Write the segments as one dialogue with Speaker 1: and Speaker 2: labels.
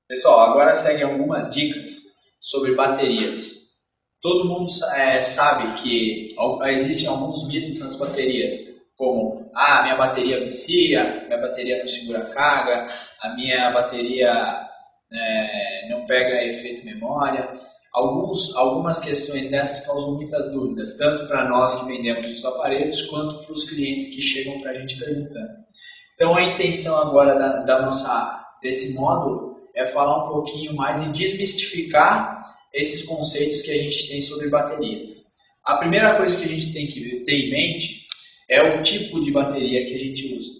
Speaker 1: Pessoal, agora seguem algumas dicas sobre baterias. Todo mundo sabe que existem alguns mitos nas baterias, como minha bateria vicia, minha bateria não segura carga, a minha bateria não pega efeito memória. Algumas questões dessas causam muitas dúvidas, tanto para nós que vendemos os aparelhos, quanto para os clientes que chegam para a gente perguntando. Então a intenção agora desse módulo é falar um pouquinho mais e desmistificar esses conceitos que a gente tem sobre baterias. A primeira coisa que a gente tem que ter em mente é o tipo de bateria que a gente usa.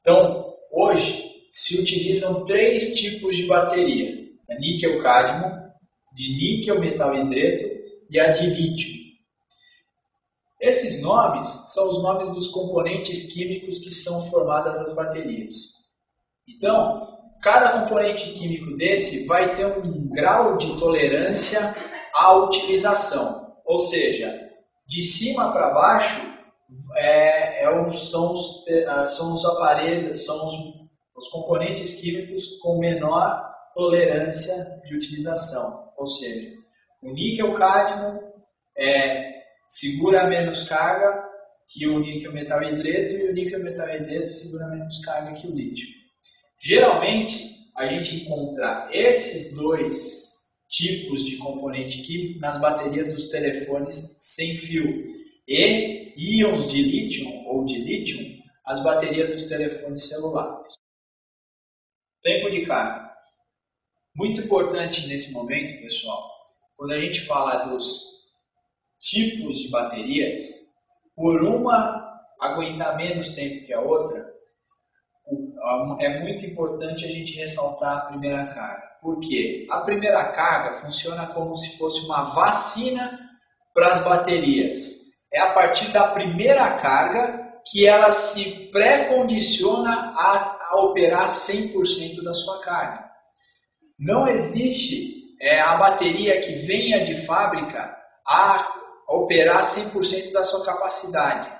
Speaker 1: Então, hoje se utilizam três tipos de bateria: a níquel-cádmio, de níquel metal hidreto e a de lítio. Esses nomes são os nomes dos componentes químicos que são formadas as baterias. Então, cada componente químico desse vai ter um grau de tolerância à utilização. Ou seja, de cima para baixo são os aparelhos, são os componentes químicos com menor tolerância de utilização. Ou seja, o níquel-cádmio segura menos carga que o níquel metal hidreto e o níquel metal hidreto segura menos carga que o lítio. Geralmente, a gente encontra esses dois tipos de componente químico nas baterias dos telefones sem fio e íons de lítio ou de lítio as baterias dos telefones celulares. Tempo de carga. Muito importante nesse momento, pessoal, quando a gente fala dos tipos de baterias, por uma aguentar menos tempo que a outra, é muito importante a gente ressaltar a primeira carga. Por quê? A primeira carga funciona como se fosse uma vacina para as baterias. É a partir da primeira carga que ela se pré-condiciona a operar 100% da sua carga. Não existe a bateria que venha de fábrica a operar 100% da sua capacidade.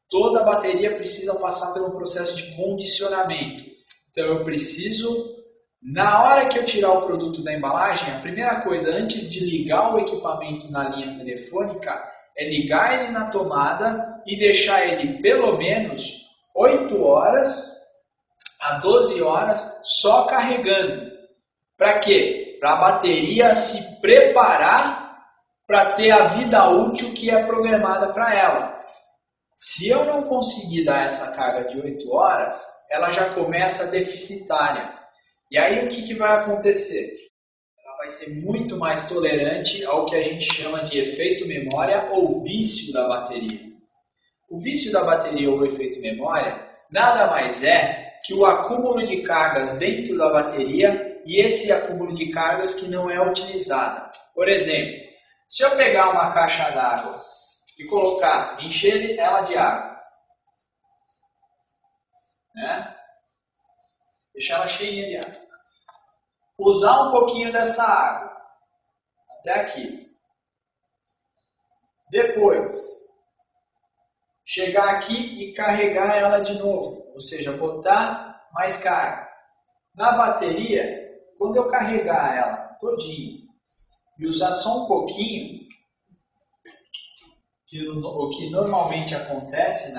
Speaker 1: Toda bateria precisa passar por um processo de condicionamento. Então eu preciso, na hora que eu tirar o produto da embalagem, a primeira coisa, antes de ligar o equipamento na linha telefônica, é ligar ele na tomada e deixar ele pelo menos 8 horas a 12 horas só carregando. Para quê? Para a bateria se preparar para ter a vida útil que é programada para ela. Se eu não conseguir dar essa carga de 8 horas, ela já começa deficitária. E aí o que vai acontecer? Ela vai ser muito mais tolerante ao que a gente chama de efeito memória ou vício da bateria. O vício da bateria ou efeito memória nada mais é que o acúmulo de cargas dentro da bateria e esse acúmulo de cargas que não é utilizada. Por exemplo, se eu pegar uma caixa d'água e encher ela de água, né? Deixar ela cheinha de água, usar um pouquinho dessa água até aqui, depois chegar aqui e carregar ela de novo, ou seja, botar mais carga. Na bateria, quando eu carregar ela todinha e usar só um pouquinho, o que normalmente acontece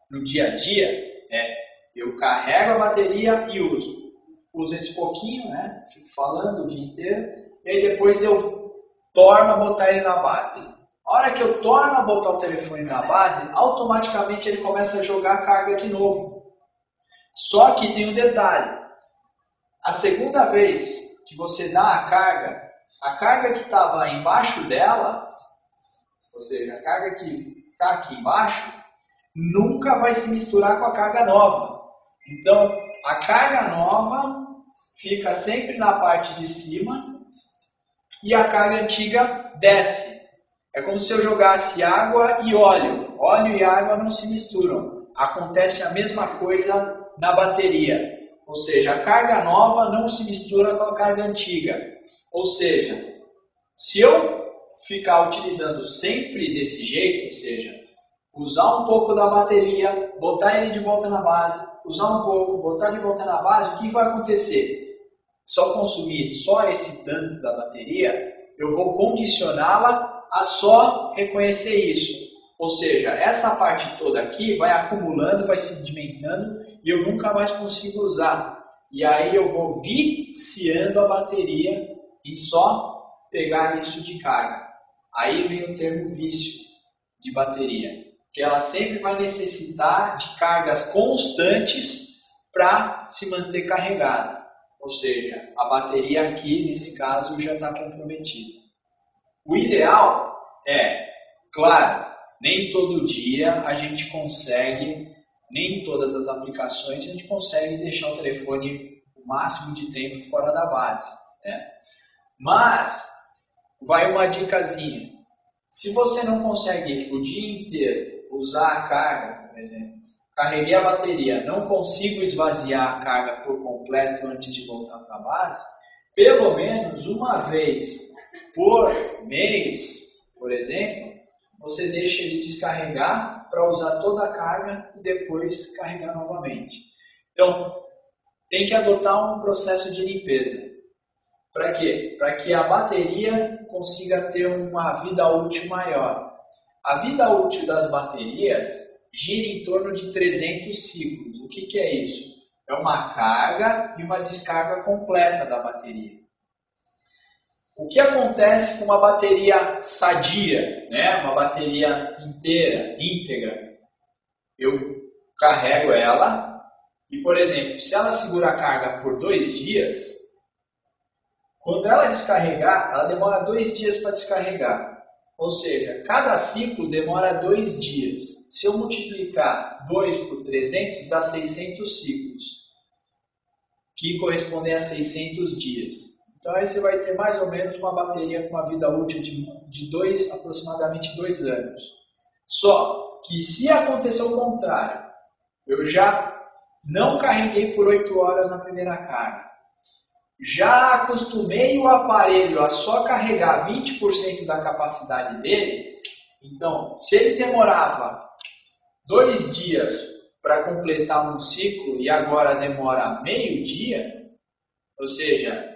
Speaker 1: no dia a dia é eu carrego a bateria e uso esse pouquinho, né? Fico falando o dia inteiro, e aí depois eu torno a botar ele na base. A hora que eu torno a botar o telefone na base, automaticamente ele começa a jogar carga de novo. Só que tem um detalhe: a segunda vez que você dá a carga que estava embaixo dela, ou seja, a carga que está aqui embaixo, nunca vai se misturar com a carga nova. Então, a carga nova fica sempre na parte de cima e a carga antiga desce. É como se eu jogasse água e óleo. Óleo e água não se misturam. Acontece a mesma coisa na bateria. Ou seja, a carga nova não se mistura com a carga antiga. Ou seja, se eu ficar utilizando sempre desse jeito, ou seja, usar um pouco da bateria, botar ele de volta na base, usar um pouco, botar de volta na base, o que vai acontecer? só consumir só esse tanto da bateria, eu vou condicioná-la a só reconhecer isso. Ou seja, essa parte toda aqui vai acumulando, vai sedimentando e eu nunca mais consigo usar. E aí eu vou viciando a bateria em só pegar isso de carga. Aí vem o termo vício de bateria, que ela sempre vai necessitar de cargas constantes para se manter carregada. Ou seja, a bateria aqui, nesse caso, já está comprometida. O ideal é, claro, nem todo dia a gente consegue, nem todas as aplicações a gente consegue deixar o telefone o máximo de tempo fora da base, né? Mas, vai uma dicasinha. Se você não consegue o dia inteiro usar a carga, por exemplo, carreguei a bateria, não consigo esvaziar a carga por completo antes de voltar para a base, pelo menos uma vez por mês, por exemplo, você deixa ele descarregar para usar toda a carga e depois carregar novamente. Então, tem que adotar um processo de limpeza. Para quê? Para que a bateria consiga ter uma vida útil maior. A vida útil das baterias gira em torno de 300 ciclos. O que é isso? É uma carga e uma descarga completa da bateria. O que acontece com uma bateria sadia, né? Uma bateria íntegra? Eu carrego ela e, por exemplo, se ela segura a carga por 2 dias, quando ela descarregar, ela demora 2 dias para descarregar. Ou seja, cada ciclo demora 2 dias. Se eu multiplicar 2 por 300, dá 600 ciclos, que correspondem a 600 dias. Então aí você vai ter mais ou menos uma bateria com uma vida útil de aproximadamente 2 anos. Só que se acontecer o contrário, eu já não carreguei por 8 horas na primeira carga, já acostumei o aparelho a só carregar 20% da capacidade dele, então se ele demorava 2 dias para completar um ciclo e agora demora meio dia, ou seja,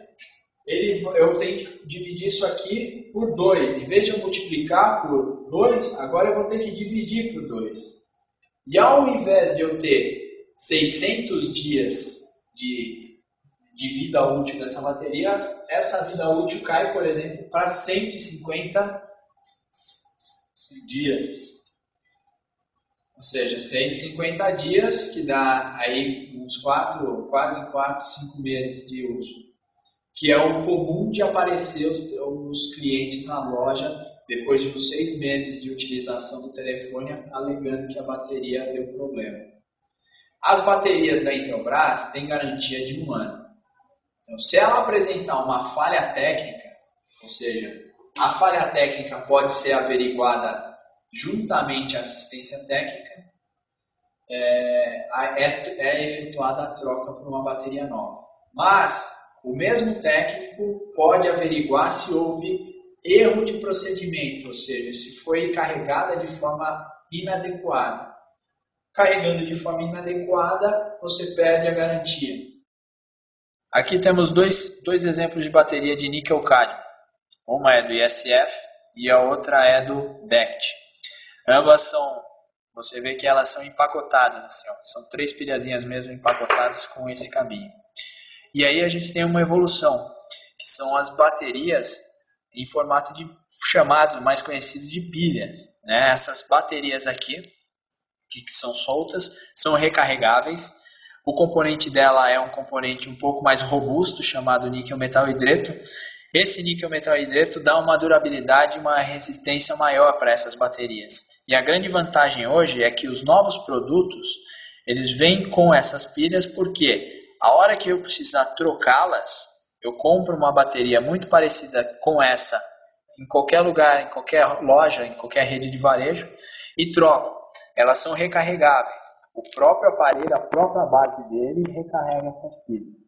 Speaker 1: eu tenho que dividir isso aqui por 2. Em vez de eu multiplicar por 2, agora eu vou ter que dividir por 2. E ao invés de eu ter 600 dias de vida útil dessa bateria, essa vida útil cai, por exemplo, para 150 dias. Ou seja, 150 dias, que dá aí uns quase 4, 5 meses de uso. Que é o comum de aparecer os clientes na loja depois de uns 6 meses de utilização do telefone, alegando que a bateria deu problema. As baterias da Intelbras têm garantia de 1 ano. Então, se ela apresentar uma falha técnica, ou seja, a falha técnica pode ser averiguada juntamente à assistência técnica, é efetuada a troca por uma bateria nova. Mas o mesmo técnico pode averiguar se houve erro de procedimento, ou seja, se foi carregada de forma inadequada. Carregando de forma inadequada, você perde a garantia. Aqui temos dois exemplos de bateria de níquel-cádmio. Uma é do ISF e a outra é do DECT. Ambas você vê que elas são empacotadas, assim, ó, são 3 pilhazinhas mesmo empacotadas com esse cabinho. E aí a gente tem uma evolução, que são as baterias em formato de chamados mais conhecidos de pilha, né? Essas baterias aqui, que são soltas, são recarregáveis. O componente dela é um componente um pouco mais robusto, chamado níquel metal hidreto. Esse níquel metal hidreto dá uma durabilidade e uma resistência maior para essas baterias. E a grande vantagem hoje é que os novos produtos, eles vêm com essas pilhas, porque a hora que eu precisar trocá-las, eu compro uma bateria muito parecida com essa em qualquer lugar, em qualquer loja, em qualquer rede de varejo e troco. Elas são recarregáveis. O próprio aparelho, a própria base dele recarrega essas pilhas.